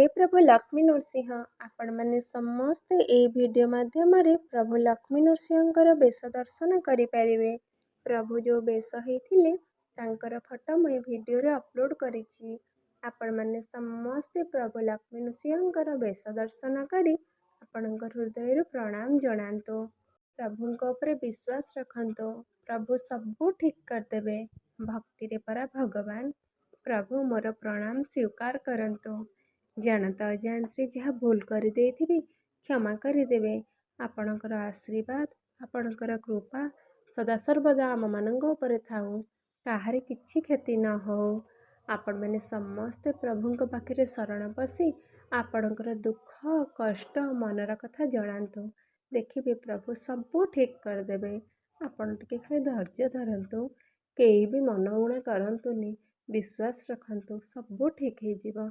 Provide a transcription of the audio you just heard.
प्रभु लक्ष्मी नृसिंह आपण मैंने समस्ते ए वीडियो माध्यम प्रभु लक्ष्मी नृसिंह बेश दर्शन करें। प्रभु जो बेश होते फोटो मुझे वीडियो रे अपलोड करी। आपण मैंने समस्ते प्रभु लक्ष्मी नृसिंह बेश दर्शन करी हृदय प्रणाम जनातु। प्रभु विश्वास रखु, प्रभु सबू ठीक करदेवे। भक्ति रे परा भगवान। प्रभु मोर प्रणाम स्वीकार करंतु। जानत अजाणते जहाँ भूल कर क्षमा करदेवे। आपणकर आशीर्वाद आपणकर कृपा सदा सर्वदा आम मानक उपरे थाऊ। काहारे किछि क्षति न हो। आपण मैंने समस्ते प्रभु पाखे शरण पशि आपणकर दुख कष्ट मनर कथा जनातु। देखिए प्रभु सबू ठीक करदेवे। आपण टिके खाली धैर्य धरतु, कई भी मन उणा करतुनि, विश्वास रखतु, सबू ठीक हो।